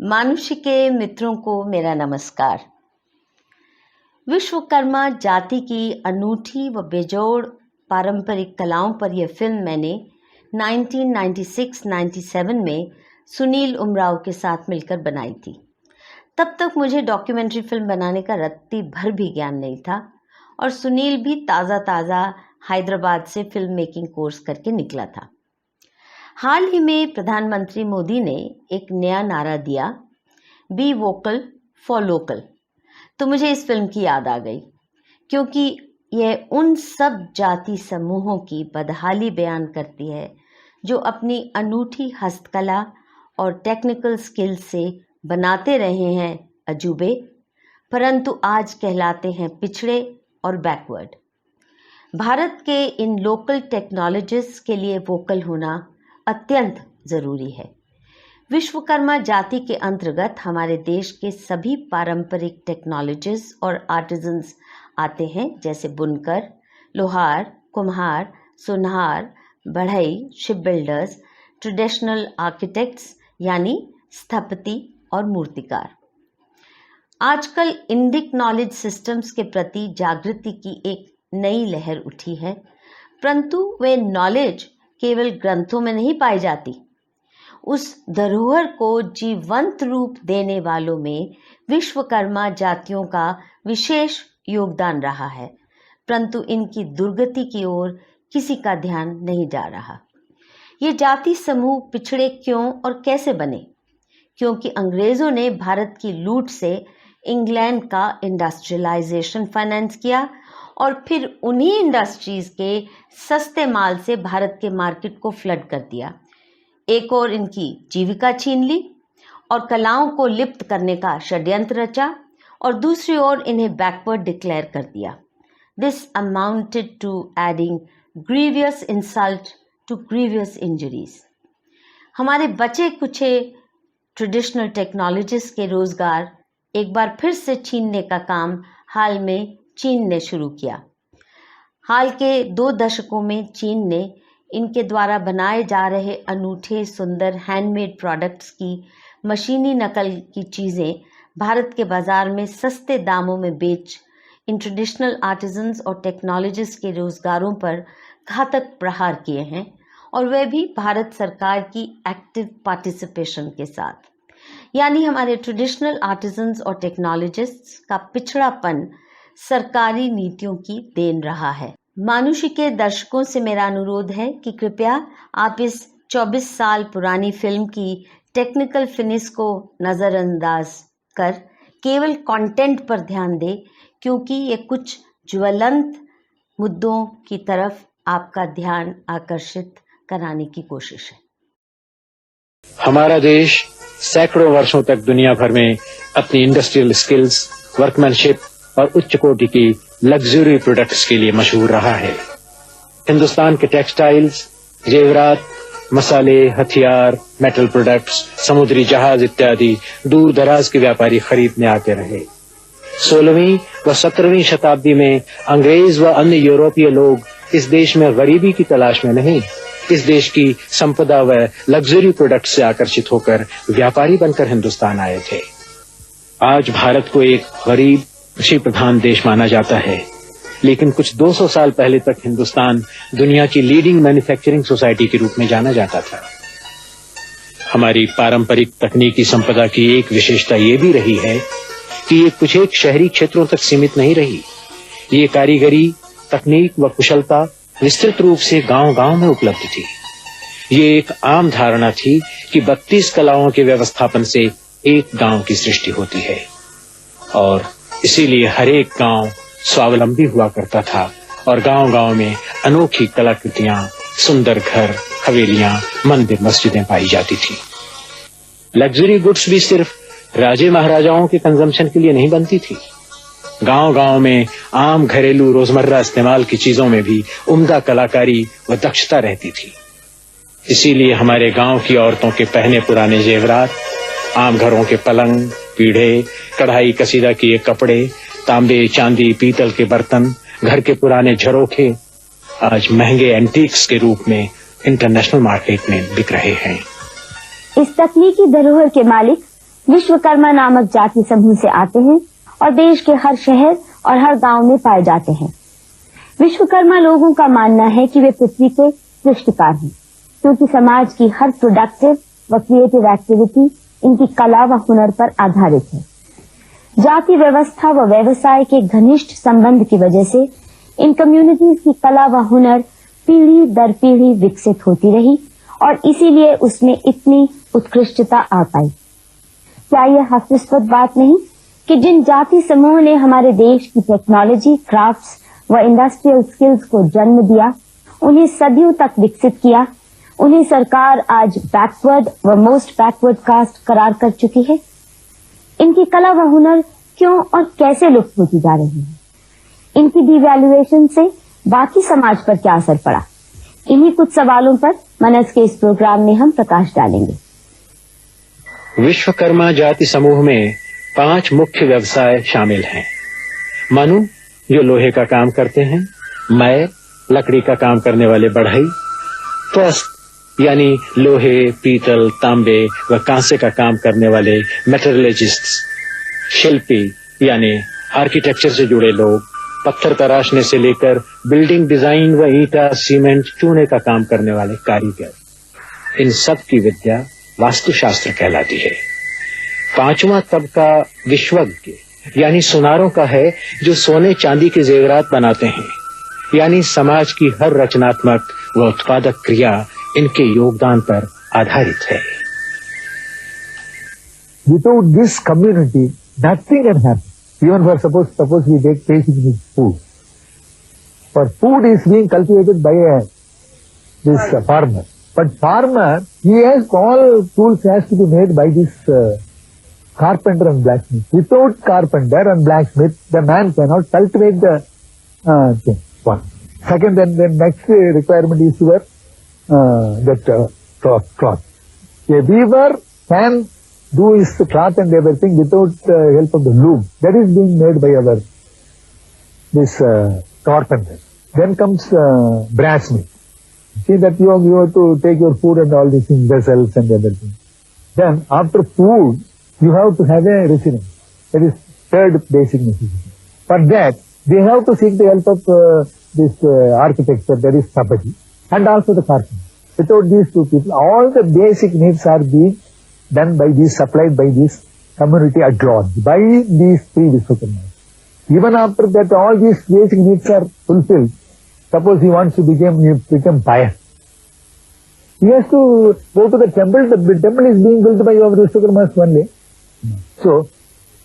मानुषी के मित्रों को मेरा नमस्कार। विश्वकर्मा जाति की अनूठी व बेजोड़ पारंपरिक कलाओं पर यह फिल्म मैंने 1996-97 में सुनील उमराव के साथ मिलकर बनाई थी। तब तक मुझे डॉक्यूमेंट्री फिल्म बनाने का रत्ती भर भी ज्ञान नहीं था और सुनील भी ताज़ा हैदराबाद से फिल्म मेकिंग कोर्स करके निकला था। हाल ही में प्रधानमंत्री मोदी ने एक नया नारा दिया, बी वोकल फॉर लोकल। तो मुझे इस फिल्म की याद आ गई, क्योंकि यह उन सब जाति समूहों की बदहाली बयान करती है जो अपनी अनूठी हस्तकला और टेक्निकल स्किल से बनाते रहे हैं अजूबे, परंतु आज कहलाते हैं पिछड़े और बैकवर्ड। भारत के इन लोकल टेक्नोलॉजिस्ट के लिए वोकल होना अत्यंत जरूरी है। विश्वकर्मा जाति के अंतर्गत हमारे देश के सभी पारंपरिक टेक्नोलॉजिस्ट और आर्टिजन्स आते हैं, जैसे बुनकर, लोहार, कुम्हार, सुनहार, बढ़ई, शिप बिल्डर्स, ट्रेडिशनल आर्किटेक्ट्स यानी स्थपति और मूर्तिकार। आजकल इंडिक नॉलेज सिस्टम्स के प्रति जागृति की एक नई लहर उठी है, परंतु वे नॉलेज केवल ग्रंथों में नहीं पाई जाती। उस धरोहर को जीवंत रूप देने वालों में विश्वकर्मा जातियों का विशेष योगदान रहा है, परंतु इनकी दुर्गति की ओर किसी का ध्यान नहीं जा रहा। ये जाति समूह पिछड़े क्यों और कैसे बने? क्योंकि अंग्रेजों ने भारत की लूट से इंग्लैंड का इंडस्ट्रियलाइजेशन फाइनेंस किया और फिर उन्हीं इंडस्ट्रीज के सस्ते माल से भारत के मार्केट को फ्लड कर दिया। एक और इनकी जीविका छीन ली और कलाओं को लिप्त करने का षड्यंत्र रचा, और दूसरी ओर इन्हें बैकवर्ड डिक्लेयर कर दिया। This amounted to adding grievous insult to grievous injuries. हमारे बचे कुचे ट्रेडिशनल टेक्नोलॉजिस्ट के रोजगार एक बार फिर से छीनने का काम हाल में चीन ने शुरू किया। हाल के 2 दशकों में चीन ने इनके द्वारा बनाए जा रहे अनूठे सुंदर हैंडमेड प्रोडक्ट्स की मशीनी नकल की चीज़ें भारत के बाजार में सस्ते दामों में बेच इन ट्रेडिशनल आर्टिजन्स और टेक्नोलॉजिस्ट के रोजगारों पर घातक प्रहार किए हैं, और वह भी भारत सरकार की एक्टिव पार्टिसिपेशन के साथ। यानी हमारे ट्रेडिशनल आर्टिजन्स और टेक्नोलॉजिस्ट्स का पिछड़ापन सरकारी नीतियों की देन रहा है। मानुषी के दर्शकों से मेरा अनुरोध है कि कृपया आप इस 24 साल पुरानी फिल्म की टेक्निकल फिनिश को नज़रअंदाज कर केवल कंटेंट पर ध्यान दें, क्योंकि ये कुछ ज्वलंत मुद्दों की तरफ आपका ध्यान आकर्षित कराने की कोशिश है। हमारा देश सैकड़ों वर्षों तक दुनिया भर में अपनी इंडस्ट्रियल स्किल्स, वर्कमैनशिप और उच्च कोटि की लग्जरी प्रोडक्ट्स के लिए मशहूर रहा है। हिंदुस्तान के टेक्सटाइल्स, जेवरात, मसाले, हथियार, मेटल प्रोडक्ट्स, समुद्री जहाज इत्यादि दूर दराज के व्यापारी खरीदने आते रहे। 16वीं व 17वीं शताब्दी में अंग्रेज व अन्य यूरोपीय लोग इस देश में गरीबी की तलाश में नहीं, इस देश की संपदा व लग्जरी प्रोडक्ट्स से आकर्षित होकर व्यापारी बनकर हिंदुस्तान आए थे। आज भारत को एक गरीब कृषि प्रधान देश माना जाता है, लेकिन कुछ 200 साल पहले तक हिंदुस्तान दुनिया की लीडिंग मैन्युफैक्चरिंग सोसाइटी के रूप में जाना जाता था। हमारी पारंपरिक तकनीकी संपदा की एक विशेषता ये भी रही है कि ये कुछ एक शहरी क्षेत्रों तक सीमित नहीं रही। ये कारीगरी, तकनीक व कुशलता विस्तृत रूप से गांव-गांव में उपलब्ध थी। ये एक आम धारणा थी कि 32 कलाओं के व्यवस्थापन से एक गांव की सृष्टि होती है, और इसीलिए हर एक गांव स्वावलंबी हुआ करता था और गांव-गांव में अनोखी कलाकृतियां, सुंदर घर, हवेलियां, मंदिर, मस्जिदें पाई जाती थी। लग्जरी गुड्स भी सिर्फ राजे महाराजाओं के कंजम्पशन के लिए नहीं बनती थी। गांव-गांव में आम घरेलू रोजमर्रा इस्तेमाल की चीजों में भी उम्दा कलाकारी व दक्षता रहती थी। इसीलिए हमारे गांव की औरतों के पहने पुराने जेवरात, आम घरों के पलंग, पीढ़े, कढ़ाई कसीदा किए कपड़े, तांबे, चांदी, पीतल के बर्तन, घर के पुराने झरोखे आज महंगे एंटीक्स के रूप में इंटरनेशनल मार्केट में बिक रहे हैं। इस तकनीकी धरोहर के मालिक विश्वकर्मा नामक जाति समूह से आते हैं और देश के हर शहर और हर गांव में पाए जाते हैं। विश्वकर्मा लोगों का मानना है कि वे पृथ्वी के सृष्टिकार हैं, क्योंकि समाज की हर प्रोडक्टिव व क्रिएटिव एक्टिविटी इनकी कला व हुनर पर आधारित है। जाति व्यवस्था व व्यवसाय के घनिष्ठ संबंध की वजह से इन कम्युनिटीज की कला व हुनर पीढ़ी दर पीढ़ी विकसित होती रही और इसीलिए उसमें इतनी उत्कृष्टता आ पाई। क्या यह हास्यास्पद बात नहीं कि जिन जाति समूह ने हमारे देश की टेक्नोलॉजी, क्राफ्ट्स व इंडस्ट्रियल स्किल्स को जन्म दिया, उन्हें सदियों तक विकसित किया, उन्हें सरकार आज बैकवर्ड व मोस्ट बैकवर्ड कास्ट करार कर चुकी है। इनकी कला व हुनर क्यों और कैसे लुप्त होती जा रही है? इनकी डिवैल्यूएशन से बाकी समाज पर क्या असर पड़ा? इन्हीं कुछ सवालों पर मनस के इस प्रोग्राम में हम प्रकाश डालेंगे। विश्वकर्मा जाति समूह में 5 मुख्य व्यवसाय शामिल हैं। मनु जो लोहे का काम करते हैं, मैं लकड़ी का काम करने वाले बढ़ई, त्वस्त यानी लोहे, पीतल, तांबे व कांसे का काम करने वाले मेटलर्जिस्ट्स, शिल्पी यानी आर्किटेक्चर से जुड़े लोग, पत्थर तराशने से लेकर बिल्डिंग डिजाइन व ईंटा, सीमेंट, चूने का काम करने वाले कारीगर। इन सब की विद्या वास्तुशास्त्र कहलाती है। 5वां तबका विश्वज्ञ यानी सुनारों का है, जो सोने चांदी के जेवरात बनाते हैं, यानी समाज की हर रचनात्मक व उत्पादक क्रिया इनके योगदान पर आधारित है। Without this community, nothing can happen. Even for suppose we take basic needs, food. For food is being cultivated by this farmer. But farmer, he has all tools has to be made by this carpenter and blacksmith. Without carpenter and blacksmith, the man cannot cultivate the thing. One. Second, then next requirement is your cloth. A weaver can do his cloth and everything without help of the loom. That is being made by our this carpenter. Then comes brassmith. See that you have to take your food and all these things, vessels and everything. Then after food, you have to have a residence. That is third basic necessity. For that, they have to seek the help of this architecture, that is Sabati, and also the carpenter. Without these two people, all the basic needs are being done by these, supplied by this community at large, by these 3 Vishwakarmas. Even after that, all these basic needs are fulfilled. Suppose he wants to become pious. He has to go to the temple. The temple is being built by our Vishwakarmas only. So,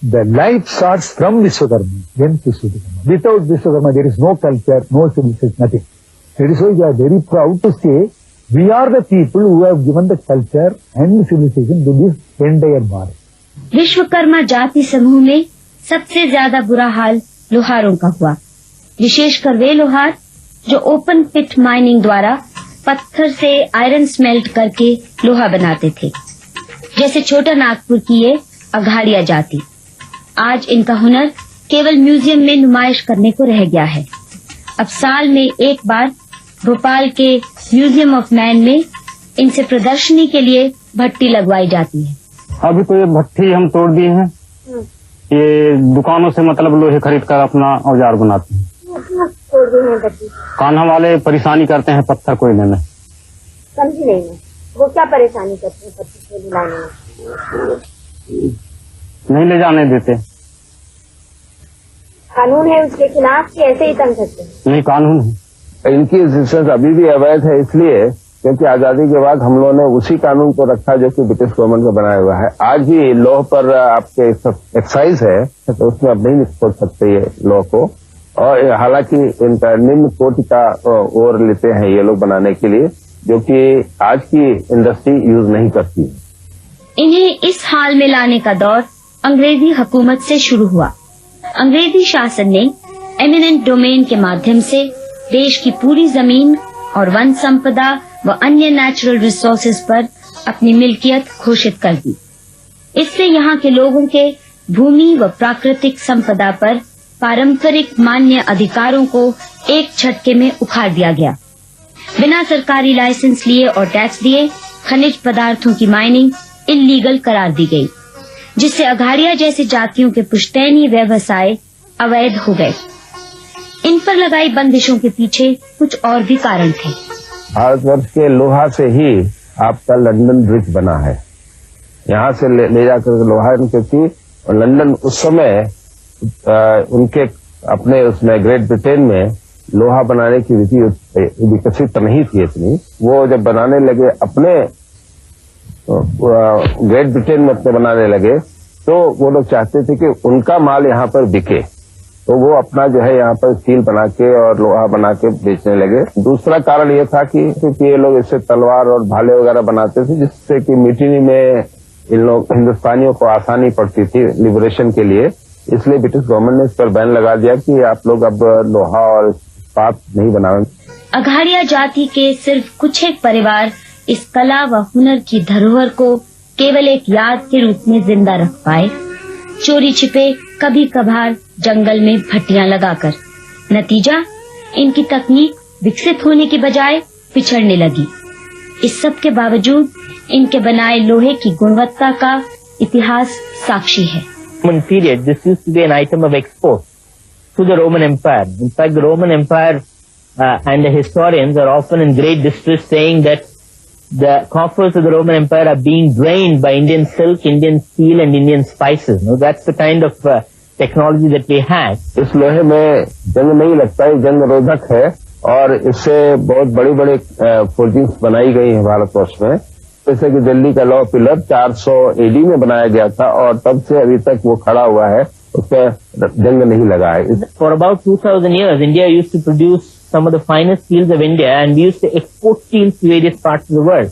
the life starts from Vishwakarma, then Vishwakarma. Without Vishwakarma, there is no culture, no civilization, nothing. That is why we are very proud to say, we are the people who have given the culture and civilization to this entire Bharat. Vishwakarma जाति समूह में सबसे ज्यादा बुरा हाल लोहारों का हुआ, विशेषकर वे लोहार जो ओपन पिट माइनिंग द्वारा पत्थर से आयरन स्मेल्ट करके लोहा बनाते थे, जैसे छोटा नागपुर की ये अघाड़िया जाति। आज इनका हुनर केवल म्यूजियम में नुमाइश करने को रह गया है। अब साल में एक बार भोपाल के म्यूजियम ऑफ मैन में इनसे प्रदर्शनी के लिए भट्टी लगवाई जाती है। अभी तो ये भट्टी हम तोड़ दिए हैं। ये दुकानों से मतलब लोहे खरीद कर अपना औजार बनाते हैं। तोड़ दिए हैं भट्टी। कान्हा वाले परेशानी करते हैं पत्थर कोयले में। समझी नहीं मैं, वो क्या परेशानी करते हैं पत्थर कोयले लाने में? नहीं ले जाने देते। कानून है उसके खिलाफ कि ऐसे ही तंग करते हैं? नहीं, कानून है। इनकी एग्जिस्टेंस अभी भी अवैध है, इसलिए क्योंकि आजादी के बाद हम लोगों ने उसी कानून को रखा जो कि ब्रिटिश गवर्नमेंट का बनाया हुआ है। आज भी लॉ पर आपके एक्साइज है, तो उसमें आप नहीं छोड़ सकते ये लॉ को। और हालांकि इनका निम्न कोटि का ओर लेते हैं ये लोग बनाने के लिए, जो कि आज की इंडस्ट्री यूज नहीं करती। इन्हें इस हाल में लाने का दौर अंग्रेजी हुकूमत से शुरू हुआ। अंग्रेजी शासन ने एमिनेंट डोमेन के माध्यम से देश की पूरी जमीन और वन संपदा व अन्य नेचुरल रिसोर्सेज पर अपनी मिल्कियत घोषित कर दी। इससे यहाँ के लोगों के भूमि व प्राकृतिक संपदा पर पारंपरिक मान्य अधिकारों को एक झटके में उखाड़ दिया गया। बिना सरकारी लाइसेंस लिए और टैक्स दिए खनिज पदार्थों की माइनिंग इल्लीगल करार दी गई। जिससे अघाड़िया जैसी जातियों के पुश्तैनी व्यवसाय अवैध हो गए। इन पर लगाई बंदिशों के पीछे कुछ और भी कारण थे। भारतवर्ष के लोहा से ही आपका लंदन ब्रिज बना है। यहाँ से ले जाकर लोहा इनके थी, और लंदन उस समय उनके अपने उसमें ग्रेट ब्रिटेन में लोहा बनाने की विधि विकसित नहीं थी इतनी। वो जब बनाने लगे अपने ग्रेट ब्रिटेन में अपने बनाने लगे, तो वो लोग चाहते थे कि उनका माल यहाँ पर बिके, तो वो अपना जो है यहाँ पर स्टील बना के और लोहा बना के बेचने लगे। दूसरा कारण ये था कि ये लोग इससे तलवार और भाले वगैरह बनाते थे, जिससे कि मिट्टी में इन लोग हिंदुस्तानियों को आसानी पड़ती थी लिबरेशन के लिए। इसलिए ब्रिटिश गवर्नमेंट ने इस पर बैन लगा दिया कि आप लोग अब लोहा और इस्पात नहीं बनाएं। अघाड़िया जाति के सिर्फ कुछ एक परिवार इस कला व हुनर की धरोहर को केवल एक याद के रूप में जिंदा रख पाए, चोरी छिपे कभी कभार जंगल में भट्टियां लगाकर। नतीजा, इनकी तकनीक विकसित होने की बजाय पिछड़ने लगी। इस सब के बावजूद इनके बनाए लोहे की गुणवत्ता का इतिहास साक्षी है। Roman period, this used to be an item of export to the Roman Empire. In fact, the Roman Empire and the historians are often in great distress, saying that the coffers of the Roman Empire are being drained by Indian silk, Indian steel, and Indian spices. No, that's the kind of technology that we had. इस लोहे में जंग नहीं लगता है, जंग रोधक है, और इससे बहुत बड़ी-बड़ी फोर्जिंग्स बनाई गई है भारतवर्ष में। जैसे कि दिल्ली का लौ पिलर 400 AD में बनाया गया था, और तब से अभी तक वो खड़ा हुआ है, उस पर जंग नहीं लगा है। For about 2000 years, India used to produce some of the finest steels of India, and we used to export steels to various parts of the world.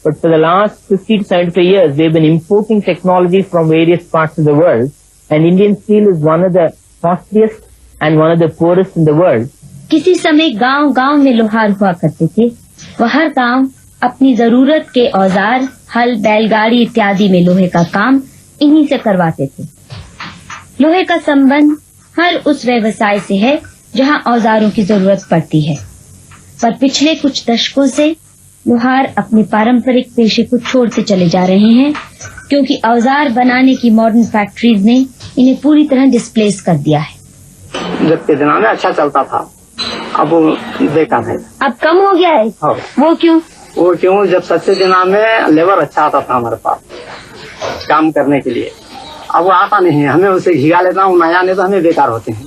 But for the last 50 to 75 years, we've been importing technology from various parts of the world, and Indian steel is one of the costliest and one of the poorest in the world. किसी समय गांव-गांव में लोहार हुआ करते थे। वह हर गांव अपनी जरूरत के औजार, हल, बैलगाड़ी इत्यादि में लोहे का काम इन्हीं से करवाते थे। लोहे का संबंध हर उस व्यवसाय से है जहां औजारों की जरूरत पड़ती है। पर पिछले कुछ दशकों से लोहार अपने पारंपरिक पेशे को छोड़ते चले जा रहे हैं, क्योंकि औजार बनाने की मॉडर्न फैक्ट्रीज ने इन्हें पूरी तरह डिस्प्लेस कर दिया है। जब के दिनों में अच्छा चलता था, अब वो बेकार है। अब कम हो गया है। हाँ। वो क्यों? जब सच्चे दिनों में लेबर अच्छा आता था हमारे पास काम करने के लिए, अब वो आता नहीं है। हमें उसे घिगा लेता हूँ, नया नहीं तो हमें बेकार होते हैं।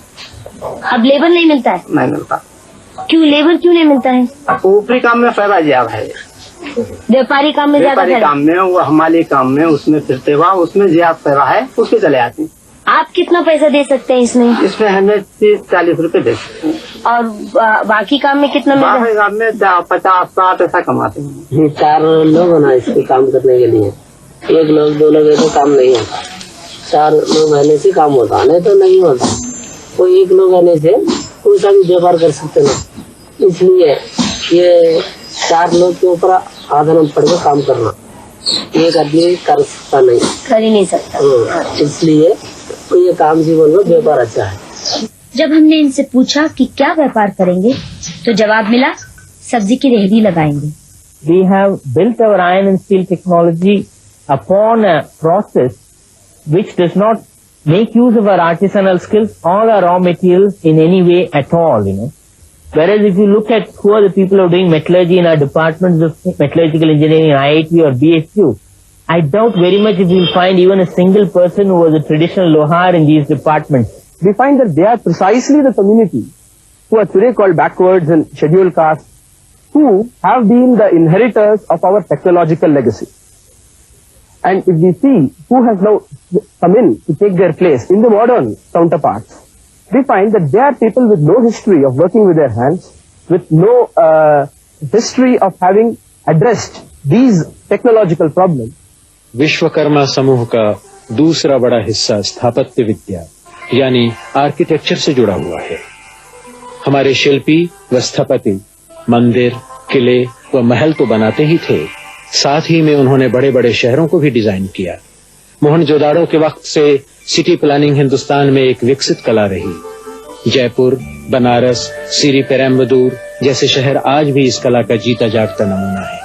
अब लेबर नहीं मिलता है? नहीं मिलता। क्यों लेबर क्यों नहीं मिलता है? ऊपरी काम में फायदा ज्यादा है, व्यापारी काम में ज्यादा व्यापारी काम में, वो हमारे काम में उसमें फिरते हुआ उसमें ज्यादा फायदा है, उसके चले आते हैं। आप कितना पैसा दे सकते हैं इसमें? इसमें हमें 30-40 रुपए दे सकते हैं। और बाकी काम में कितना मिलता है? बाकी काम में 50-60 ऐसा कमाते हैं। 4 लोग होना इसके काम करने के लिए, 1 लोग 2 लोग तो काम नहीं होता, 4 लोग रहने से काम होता है, नहीं तो नहीं होता। कोई 1 लोग रहने से कोई सा भी व्यापार कर सकते ना, इसलिए ये 4 लोग के ऊपर आधार पड़ के काम करना, एक आदमी कर सकता नहीं, कर ही नहीं सकता। इसलिए ये काम जीवन में व्यापार अच्छा है। जब हमने इनसे पूछा कि क्या व्यापार करेंगे, तो जवाब मिला, सब्जी की रेहड़ी लगाएंगे। We have built our iron and steel technology upon a process which does not make use of our artisanal skills or our raw materials in any way at all, you know. Whereas if you look at who are the people who are doing metallurgy in our departments of metallurgical engineering, IIT or BHU, I doubt very much if you'll find even a single person who was a traditional lohar in these departments. We find that they are precisely the community who are today called backwards and scheduled castes, who have been the inheritors of our technological legacy. And if we see who has now come in to take their place in the modern counterparts, we find that they are people with no history of working with their hands, with no history of having addressed these technological problems. Vishwakarma समूह का दूसरा बड़ा हिस्सा स्थापत्य विद्या यानी architecture से जुड़ा हुआ है। हमारे शिल्पी व स्थपति मंदिर, किले व महल तो बनाते ही थे, साथ ही में उन्होंने बड़े बड़े शहरों को भी डिजाइन किया। मोहनजोदाड़ो के वक्त से सिटी प्लानिंग हिंदुस्तान में एक विकसित कला रही। जयपुर, बनारस, सीरी पेरम्बदूर जैसे शहर आज भी इस कला का जीता जागता नमूना है।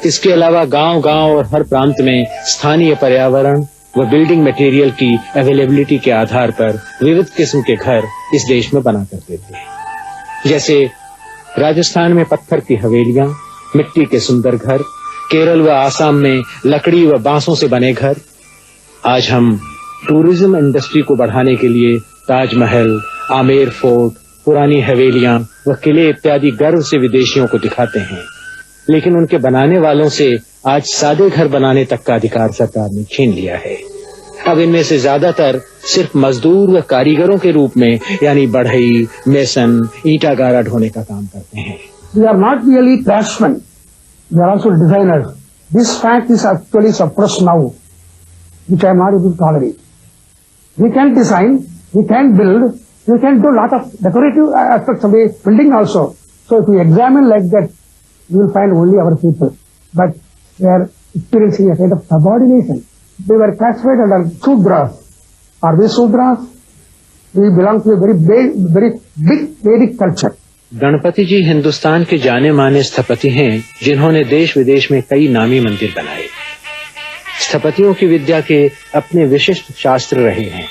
इसके अलावा गांव-गांव और हर प्रांत में स्थानीय पर्यावरण, व बिल्डिंग मटेरियल की अवेलेबिलिटी के आधार पर विविध किस्म के घर इस देश में बना करते थे। जैसे राजस्थान में पत्थर की हवेलियां, मिट्टी के सुंदर घर, केरल व आसाम में लकड़ी व बांसों से बने घर। आज हम टूरिज्म इंडस्ट्री को बढ़ाने के लिए ताजमहल, आमेर फोर्ट, पुरानी हवेलियां व किले इत्यादि गर्व से विदेशियों को दिखाते हैं, लेकिन उनके बनाने वालों से आज सादे घर बनाने तक का अधिकार सरकार ने छीन लिया है। अब इनमें से ज्यादातर सिर्फ मजदूर व कारीगरों के रूप में यानी बढ़ई, मेसन, ईंटा गारा ढोने का काम करते हैं। We are not really craftsmen. We are also designers. This fact is actually suppressed now, which I am not able to tolerate. We can design, we can build, we can do a lot of decorative aspects of the building also. So if we examine like that, we will find only our people. But we are experiencing a kind of subordination. We were classified under Sudras. Are we Sudras? We belong to a very big Vedic culture. Ganpati जी हिंदुस्तान के जाने माने स्थपति हैं, जिन्होंने देश विदेश में कई नामी मंदिर बनाए। स्थपतियों की विद्या के अपने विशिष्ट शास्त्र रहे हैं।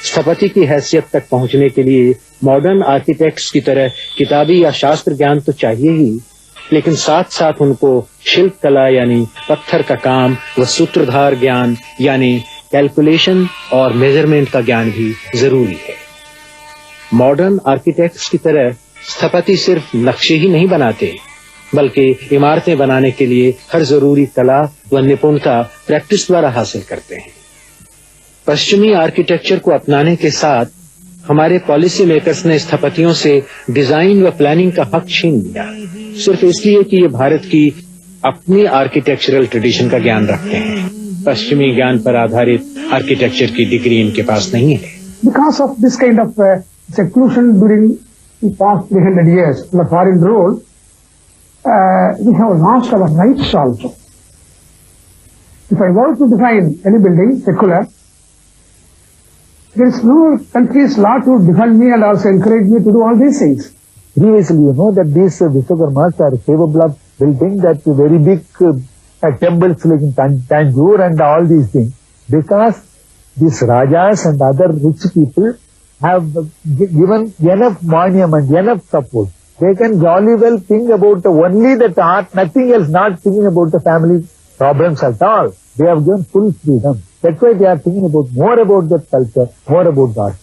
स्थपति की हैसियत तक पहुंचने के लिए मॉडर्न आर्किटेक्ट्स की तरह किताबी या शास्त्र ज्ञान तो चाहिए ही, लेकिन साथ साथ उनको शिल्प कला यानी पत्थर का काम व सूत्रधार ज्ञान यानी कैलकुलेशन और मेजरमेंट का ज्ञान भी जरूरी है। मॉडर्न आर्किटेक्ट्स की तरह स्थपति सिर्फ नक्शे ही नहीं बनाते, बल्कि इमारतें बनाने के लिए हर जरूरी कला व निपुणता प्रैक्टिस द्वारा हासिल करते हैं। पश्चिमी आर्किटेक्चर को अपनाने के साथ हमारे पॉलिसी मेकर्स ने स्थपतियों से डिजाइन व प्लानिंग का हक छीन लिया, सिर्फ इसलिए कि ये भारत की अपनी आर्किटेक्चरल ट्रेडिशन का ज्ञान रखते हैं। पश्चिमी ज्ञान पर आधारित आर्किटेक्चर की डिग्री इनके पास नहीं है। Because of this kind of seclusion during the past 300 years, the foreign rule, we have lost our rights also. If I want to define any building secular, there is no country's law to defend me and also encourage me to do all these things. Previously, you know that these Vishwakarmas are capable of building that very big temples like in Tanjore and all these things, because these Rajas and other rich people have given enough monument, enough support. They can jolly well think about only that art, nothing else, not thinking about the family problems at all. They have given full freedom. That's why they are thinking about more about that culture, more about art.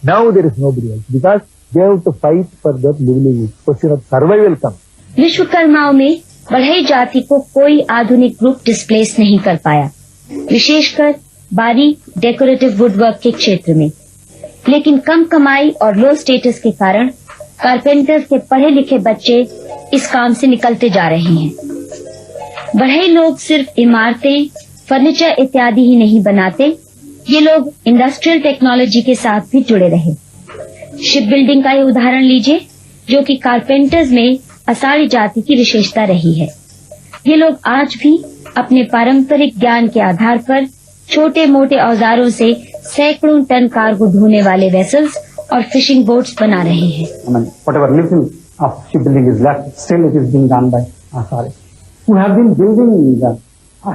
Now there is nobody else, because they have to fight for that livelihood. Question of survival comes. विश्वकर्माओं में बढ़ई जाति को कोई आधुनिक group displace नहीं कर पाया, विशेषकर बारीक डेकोरेटिव वुडवर्क के क्षेत्र में। लेकिन कम कमाई और लो स्टेटस के कारण कारपेंटर्स के पढ़े लिखे बच्चे इस काम से निकलते जा रहे हैं। बढ़ई लोग सिर्फ इमारतें, फर्नीचर इत्यादि ही नहीं बनाते, ये लोग इंडस्ट्रियल टेक्नोलॉजी के साथ भी जुड़े रहे। शिप बिल्डिंग का ही उदाहरण लीजिए, जो कि कारपेंटर्स में असाड़ी जाति की विशेषता रही है। ये लोग आज भी अपने पारंपरिक ज्ञान के आधार पर छोटे मोटे औजारों से सैकड़ों टन कार्गो ढोने वाले वेसल्स और फिशिंग बोट्स बना रहे हैं। Whatever little of shipbuilding is left, still it is being done by Asari, who have been building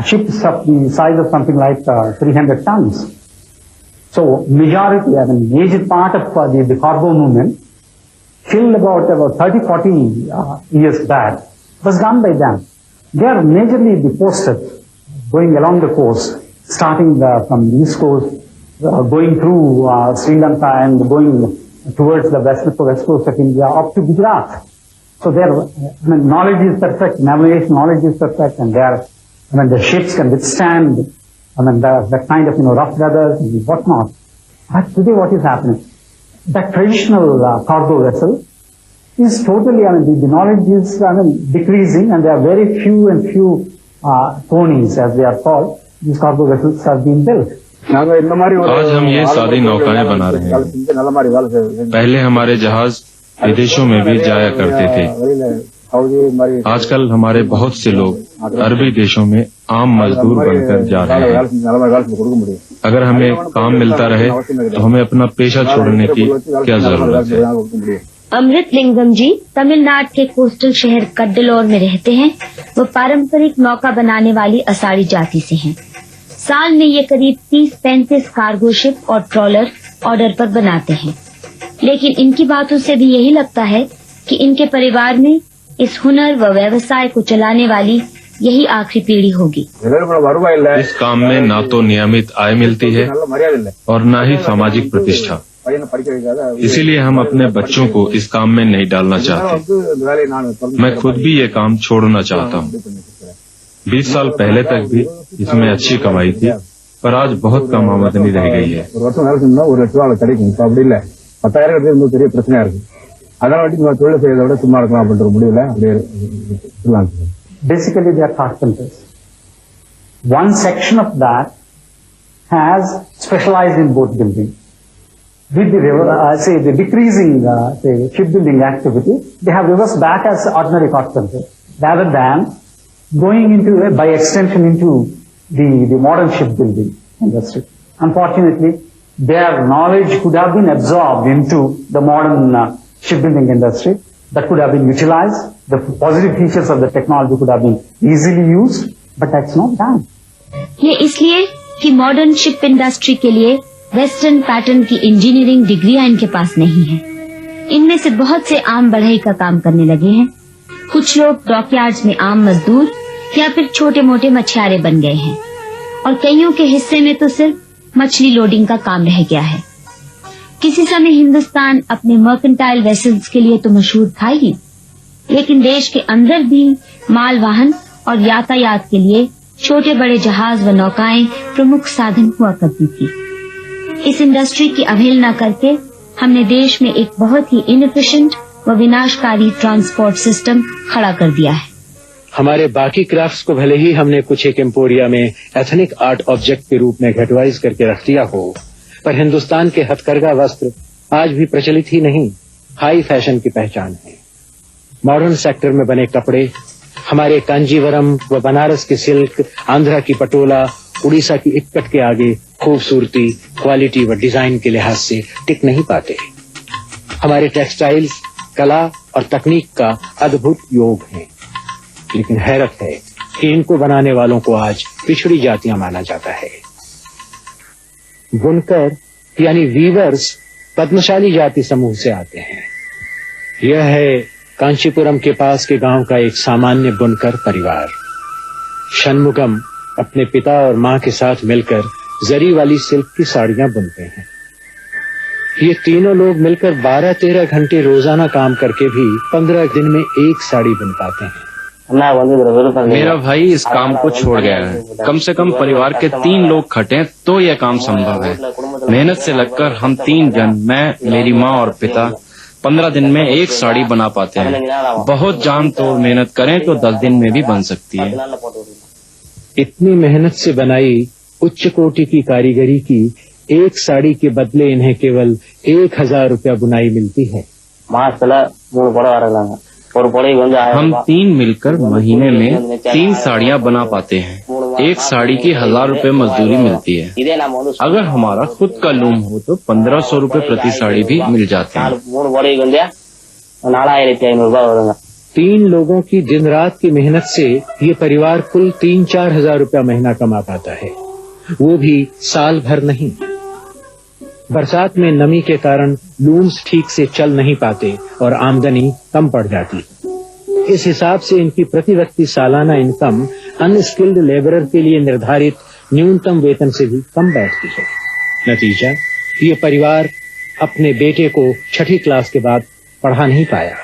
ships of the size of something like 300 tons. So majority, I mean, major part of the cargo movement, till about 30-40 years back, was done by them. They are majorly the posters going along the coast, starting from the east coast, going through Sri Lanka and going towards the west coast of India up to Gujarat. So their knowledge is perfect, navigation knowledge is perfect, and the ships can withstand that kind of rough weather and whatnot. But today, what is happening? That traditional cargo vessel is totally, the knowledge is decreasing, and there are very few ponies, as they are called. These cargo vessels have been built. आज हम ये सादी नौकाएं बना रहे हैं। पहले हमारे जहाज विदेशों में भी जाया करते थे। आजकल हमारे बहुत से लोग अरबी देशों में आम मजदूर बनकर जा रहे हैं। अगर हमें काम मिलता रहे तो हमें अपना पेशा छोड़ने की क्या जरूरत है। अमृत लिंगम जी तमिलनाडु के कोस्टल शहर कड्डलोर में रहते हैं। वो पारंपरिक नौका बनाने वाली असाड़ी जाति से हैं। साल में ये करीब 30-35 कार्गो शिप और ट्रॉलर ऑर्डर पर बनाते हैं, लेकिन इनकी बातों से भी यही लगता है कि इनके परिवार में इस हुनर व व्यवसाय को चलाने वाली यही आखिरी पीढ़ी होगी। इस काम में ना तो नियमित आय मिलती है और न ही सामाजिक प्रतिष्ठा, इसीलिए हम अपने बच्चों को इस काम में नहीं डालना चाहते। मैं खुद भी ये काम छोड़ना चाहता हूँ। 20 साल पहले तक भी इसमें अच्छी कमाई थी, पर आज बहुत कम आमदनी रह गई है। Basically, they are carpenters. One section of that has specialized in boat building. With the decreasing shipbuilding activity, they have reversed back as ordinary carpenters rather than going into by extension into the modern shipbuilding industry. Unfortunately, their knowledge could have been absorbed into the modern shipbuilding industry. That could have been utilized. The positive features of the technology could have been easily used, but that's not done. ये इसलिए कि modern ship industry के लिए western pattern की engineering डिग्रियां इनके पास नहीं है। इनमें से बहुत से आम बढ़ई का काम करने लगे हैं। कुछ लोग डॉकयार्ड्स में आम मजदूर या फिर छोटे मोटे मछुआरे बन गए हैं, और कईयों के हिस्से में तो सिर्फ मछली लोडिंग का काम रह गया है। किसी समय हिंदुस्तान अपने मर्केंटाइल वेसल्स के लिए तो मशहूर था ही, लेकिन देश के अंदर भी माल वाहन और यातायात के लिए छोटे बड़े जहाज व नौकाएं प्रमुख साधन हुआ करती थी। इस इंडस्ट्री की अवहेलना करके हमने देश में एक बहुत ही इनएफिशिएंट व विनाशकारी ट्रांसपोर्ट सिस्टम खड़ा कर दिया है। हमारे बाकी क्राफ्ट्स को भले ही हमने कुछ एक एम्पोरिया में एथनिक आर्ट ऑब्जेक्ट के रूप में कैटेगराइज करके रख दिया हो, पर हिंदुस्तान के हथकरघा वस्त्र आज भी प्रचलित ही नहीं, हाई फैशन की पहचान है। मॉडर्न सेक्टर में बने कपड़े हमारे कांजीवरम व बनारस के सिल्क, आंध्रा की पटोला, उड़ीसा की इक्कट के आगे खूबसूरती, क्वालिटी व डिजाइन के लिहाज से टिक नहीं पाते। हमारे टेक्सटाइल्स कला और तकनीक का अद्भुत योग है, लेकिन हैरत है कि इनको बनाने वालों को आज पिछड़ी जातियां माना जाता है। बुनकर यानी वीवर्स पद्मशाली जाति समूह से आते हैं। यह है कांचीपुरम के पास के गांव का एक सामान्य बुनकर परिवार। षणमुगम अपने पिता और मां के साथ मिलकर जरी वाली सिल्क की साड़ियां बुनते हैं। ये तीनों लोग मिलकर 12-13 घंटे रोजाना काम करके भी 15 दिन में एक साड़ी बुन पाते हैं। मेरा भाई इस काम को छोड़ गया है। कम से कम परिवार के 3 लोग खटें तो यह काम संभव है। मेहनत से लगकर हम 3 जन, मैं, मेरी माँ और पिता 15 दिन में एक साड़ी बना पाते हैं। बहुत जान तोड़ मेहनत करें तो 10 दिन में भी बन सकती है। इतनी मेहनत से बनाई उच्च कोटि की कारीगरी की एक साड़ी के बदले इन्हें केवल 1000 रुपया बुनाई मिलती है। हम 3 मिलकर महीने में 3 साड़ियाँ बना पाते हैं। एक साड़ी की 1000 रुपए मजदूरी मिलती है। अगर हमारा खुद का लूम हो तो 1500 रुपए प्रति साड़ी भी मिल जाते हैं। 3 लोगों की दिन रात की मेहनत से ये परिवार कुल 3-4 हजार रुपया महीना कमा पाता है, वो भी साल भर नहीं। बरसात में नमी के कारण लूम्स ठीक से चल नहीं पाते और आमदनी कम पड़ जाती। इस हिसाब से इनकी प्रति व्यक्ति सालाना इनकम अनस्किल्ड लेबरर के लिए निर्धारित न्यूनतम वेतन से भी कम बैठती है। नतीजा, ये परिवार अपने बेटे को 6ठी क्लास के बाद पढ़ा नहीं पाया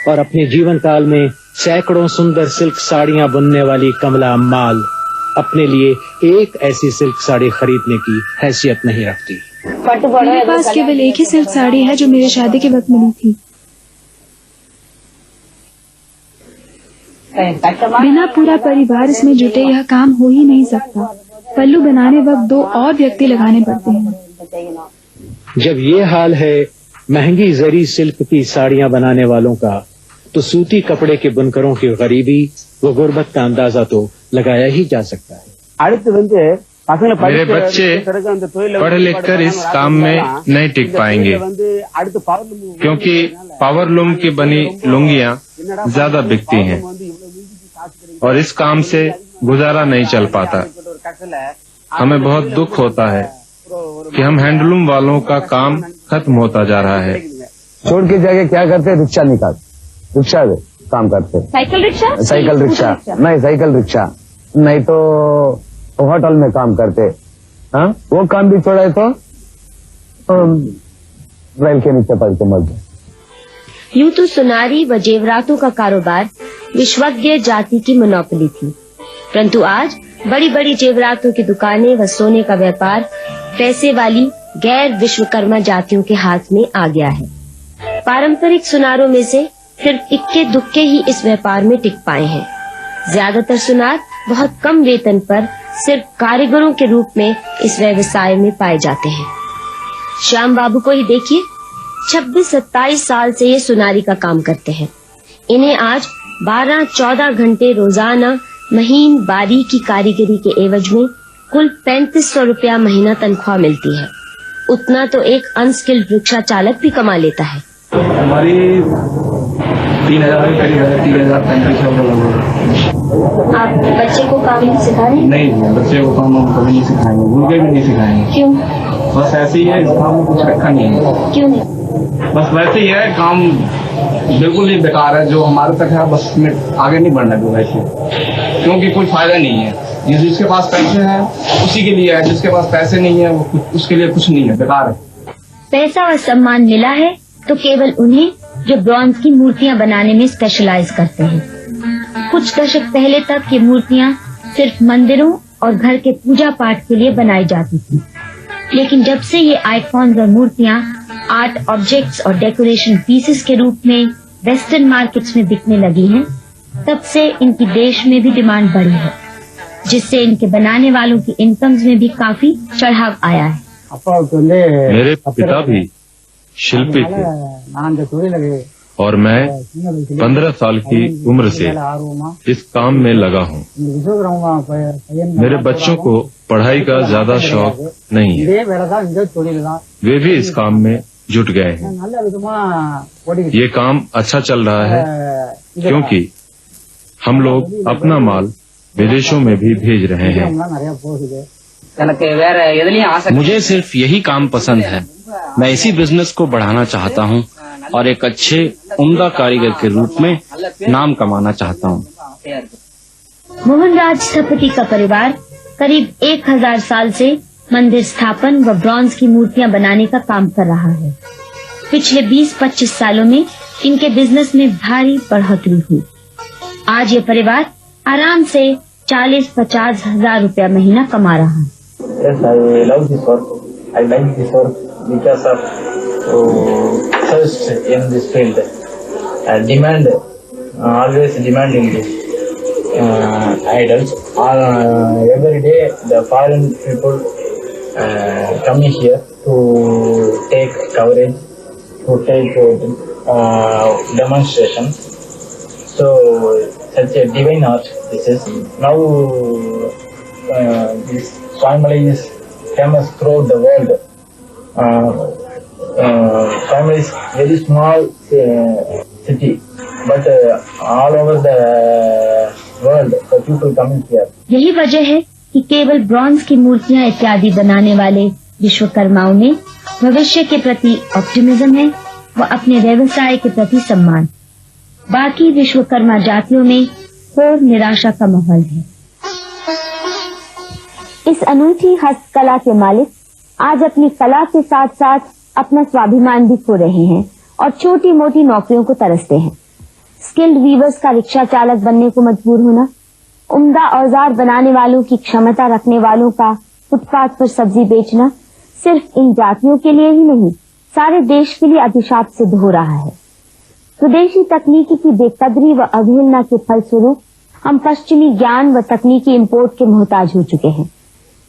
और अपने जीवन काल में सैकड़ों सुंदर सिल्क साड़ियां बुनने वाली कमला अम्माल अपने लिए एक ऐसी सिल्क साड़ी खरीदने की हैसियत नहीं रखती। मेरे पास केवल एक ही सिल्क साड़ी है जो मेरे शादी के वक्त मिली थी। बिना पूरा परिवार इसमें जुटे यह काम हो ही नहीं सकता। पल्लू बनाने वक्त 2 और व्यक्ति लगाने पड़ते हैं। जब ये हाल है महंगी जरी सिल्क की साड़ियां बनाने वालों का, तो सूती कपड़े के बुनकरों की गरीबी व गुर्बत का अंदाजा तो लगाया ही जा सकता है। मेरे बच्चे पढ़ लिख कर इस काम में नहीं टिक पाएंगे, क्योंकि पावर लूम की बनी लुंगियां ज्यादा बिकती हैं और इस काम से गुजारा नहीं चल पाता। हमें बहुत दुख होता है कि हम हैंडलूम वालों का काम खत्म होता जा रहा है। छोड़ के जाके क्या करते, रिक्शा निकाल, रिक्शा काम करते, साइकिल रिक्शा, नहीं साइकिल रिक्शा, नहीं तो होटल में काम करते। हाँ, वो काम भी छोड़ा तो रेल के नीचे पड़ के मर गए। यूं तो सुनारी व जेवरातों का कारोबार विश्वज्ञ जाति की मोनोपोली थी, परंतु आज बड़ी बड़ी जेवरातों की दुकानें व सोने का व्यापार पैसे वाली गैर विश्वकर्मा जातियों के हाथ में आ गया है। पारंपरिक सुनारों में से सिर्फ इक्के दुक्के ही इस व्यापार में टिक पाए हैं। ज्यादातर सुनार बहुत कम वेतन पर सिर्फ कारीगरों के रूप में इस व्यवसाय में पाए जाते हैं। श्याम बाबू को ही देखिए, 26-27 साल से ये सुनारी का काम करते हैं। इन्हें आज 12-14 घंटे रोजाना महीन बारीकी कारीगरी के एवज में कुल 3500 रुपया महीना तनख्वाह मिलती है। उतना तो एक अनस्किल्ड रिक्शा चालक भी कमा लेता है। हमारी 3000 करीब है, 3035 आप बच्चे को काम नहीं सिखा रहे? नहीं, बच्चे को काम हम कभी नहीं सिखाएंगे, उनके भी नहीं सिखाएंगे। क्यों? बस ऐसे ही है, इस काम में कुछ रखा नहीं है। क्यों नहीं? बस वैसे ही है, काम बिल्कुल ही बेकार है। जो हमारे तक है बस में आगे नहीं बढ़ना दो वैसे, क्योंकि कोई फायदा नहीं है। जिसके पास पैसे हैं उसी के लिए है, जिसके पास पैसे नहीं है वो उसके लिए कुछ नहीं है, बेकार है। पैसा व सम्मान मिला है तो केवल उन्हें जो ब्रॉन्ज की मूर्तियां बनाने में स्पेशलाइज करते हैं। कुछ दशक पहले तक ये मूर्तियां सिर्फ मंदिरों और घर के पूजा पाठ के लिए बनाई जाती थी, लेकिन जब से ये आइकॉन्स और मूर्तियां आर्ट ऑब्जेक्ट्स और डेकोरेशन पीसेस के रूप में वेस्टर्न मार्केट्स में बिकने लगी हैं, तब से इनकी देश में भी डिमांड बढ़ी है, जिससे इनके बनाने वालों की इनकम्स में भी काफी चढ़ाव आया है। मेरे पिता भी शिल्पी थे और मैं 15 साल की उम्र से इस काम में लगा हूँ। मेरे बच्चों को पढ़ाई का ज्यादा शौक नहीं है, वे भी इस काम में जुट गए हैं। ये काम अच्छा चल रहा है क्योंकि हम लोग अपना माल विदेशों में भी भेज रहे हैं। मुझे सिर्फ यही काम पसंद है। मैं इसी बिजनेस को बढ़ाना चाहता हूँ और एक अच्छे उम्दा कारीगर के रूप में नाम कमाना चाहता हूँ। मोहनराज स्थपति का परिवार करीब 1000 साल से मंदिर स्थापन व ब्रॉन्ज की मूर्तियां बनाने का काम कर रहा है। पिछले 20-25 सालों में इनके बिजनेस में भारी बढ़ोतरी हुई। आज ये परिवार आराम से 40-50 हजार रुपया महीना कमा रहा है। Yes, I love this work. I like this work because of thirst in this field. Demand, always demanding this idols. Every day the foreign people coming here to take coverage, to take demonstration. So such a divine art this is. Now this family is famous throughout the world. Family is very small city, but all over the world the people coming here. यही वजह है कि केवल bronze की मूर्तियां इत्यादि बनाने वाले विश्वकर्माओं में भविष्य के प्रति ऑप्टिमिज्म है व अपने व्यवसाय के प्रति सम्मान। बाकी विश्वकर्मा जातियों में घोर निराशा का माहौल है। इस अनूठी हस्तकला के मालिक आज अपनी कला के साथ साथ अपना स्वाभिमान भी खो रहे हैं और छोटी मोटी नौकरियों को तरसते हैं। स्किल्ड वीवर्स का रिक्शा चालक बनने को मजबूर होना, उम्दा औजार बनाने वालों की क्षमता रखने वालों का फुटपाथ पर सब्जी बेचना सिर्फ इन जातियों के लिए ही नहीं, सारे देश के लिए अभिशाप सिद्ध हो रहा है। स्वदेशी तकनीकी की बेकदरी व अवहेलना के फलस्वरूप हम पश्चिमी ज्ञान व तकनीकी इंपोर्ट के मोहताज हो चुके हैं।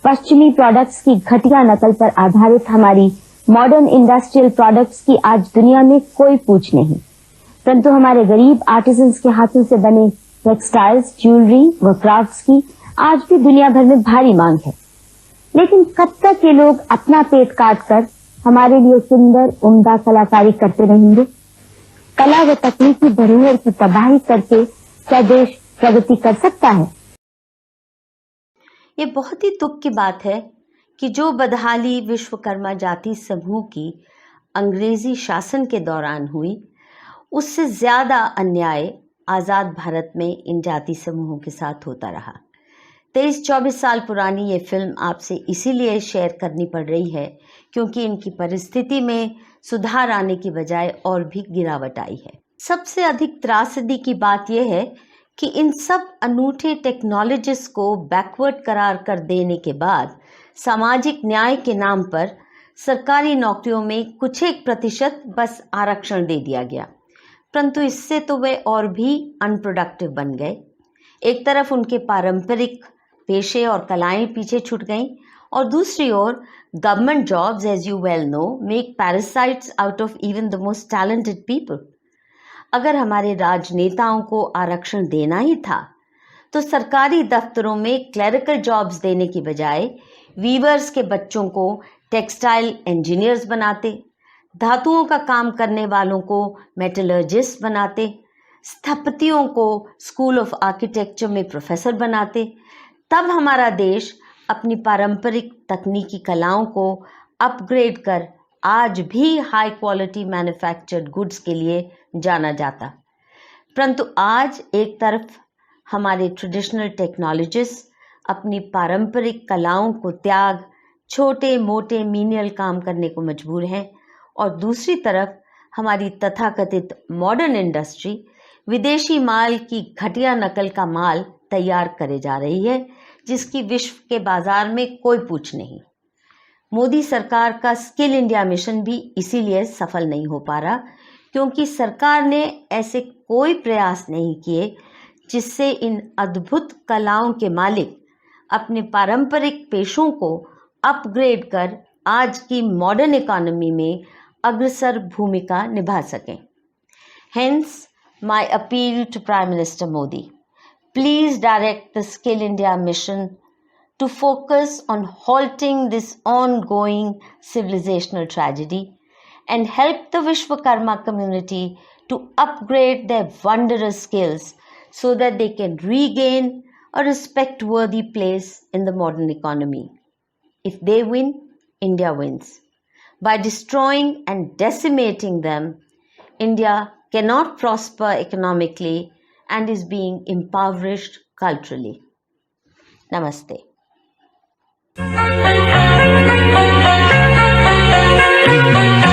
पश्चिमी प्रोडक्ट्स की घटिया नकल पर आधारित हमारी मॉडर्न इंडस्ट्रियल प्रोडक्ट्स की आज दुनिया में कोई पूछ नहीं, परंतु हमारे गरीब आर्टिजन्स के हाथों से बने टेक्सटाइल्स, ज्वेलरी व क्राफ्ट्स की आज भी दुनिया भर में भारी मांग है। लेकिन कब तक ये लोग अपना पेट काट कर हमारे लिए सुंदर उम्दा कलाकारी करते रहेंगे? कला व तकनीकी धरोहर की तबाही करके क्या देश प्रगति कर सकता है? ये बहुत ही दुख की बात है कि जो बदहाली विश्वकर्मा जाति समूह की अंग्रेजी शासन के दौरान हुई, उससे ज़्यादा अन्याय आज़ाद भारत में इन जाति समूहों के साथ होता रहा। 23-24 साल पुरानी ये फिल्म आपसे इसीलिए शेयर करनी पड़ रही है क्योंकि इनकी परिस्थिति में सुधार आने की बजाय और भी गिरावट आई है। सबसे अधिक त्रासदी की बात यह है कि इन सब अनूठे टेक्नोलॉजिस्ट को बैकवर्ड करार कर देने के बाद सामाजिक न्याय के नाम पर सरकारी नौकरियों में कुछ 1% बस आरक्षण दे दिया गया, परंतु इससे तो वे और भी अनप्रोडक्टिव बन गए। एक तरफ उनके पारंपरिक पेशे और कलाएं पीछे छूट गईं और दूसरी ओर government jobs, as you well know, make parasites out of even the most talented people. अगर हमारे राजनेताओं को आरक्षण देना ही था तो सरकारी दफ्तरों में क्लरिकल जॉब्स देने की बजाय वीवर्स के बच्चों को टेक्सटाइल इंजीनियर्स बनाते, धातुओं का काम करने वालों को मेटलर्जिस्ट बनाते, स्थपतियों को स्कूल ऑफ आर्किटेक्चर में प्रोफेसर बनाते, तब हमारा देश अपनी पारंपरिक तकनीकी कलाओं को अपग्रेड कर आज भी हाई क्वालिटी मैन्युफैक्चर्ड गुड्स के लिए जाना जाता। परंतु आज एक तरफ हमारे ट्रेडिशनल टेक्नोलॉजिस्ट अपनी पारंपरिक कलाओं को त्याग छोटे मोटे मीनियल काम करने को मजबूर हैं और दूसरी तरफ हमारी तथाकथित मॉडर्न इंडस्ट्री विदेशी माल की घटिया नकल का माल तैयार करे जा रही है, जिसकी विश्व के बाजार में कोई पूछ नहीं। मोदी सरकार का स्किल इंडिया मिशन भी इसीलिए सफल नहीं हो पा रहा क्योंकि सरकार ने ऐसे कोई प्रयास नहीं किए जिससे इन अद्भुत कलाओं के मालिक अपने पारंपरिक पेशों को अपग्रेड कर आज की मॉडर्न इकोनॉमी में अग्रसर भूमिका निभा सकें। Hence, my appeal to Prime Minister Modi, please direct the Skill India mission to focus on halting this ongoing civilizational tragedy and help the Vishwakarma community to upgrade their wondrous skills so that they can regain a respect-worthy place in the modern economy. If they win, India wins. By destroying and decimating them, India cannot prosper economically and is being impoverished culturally. Namaste. Thank you.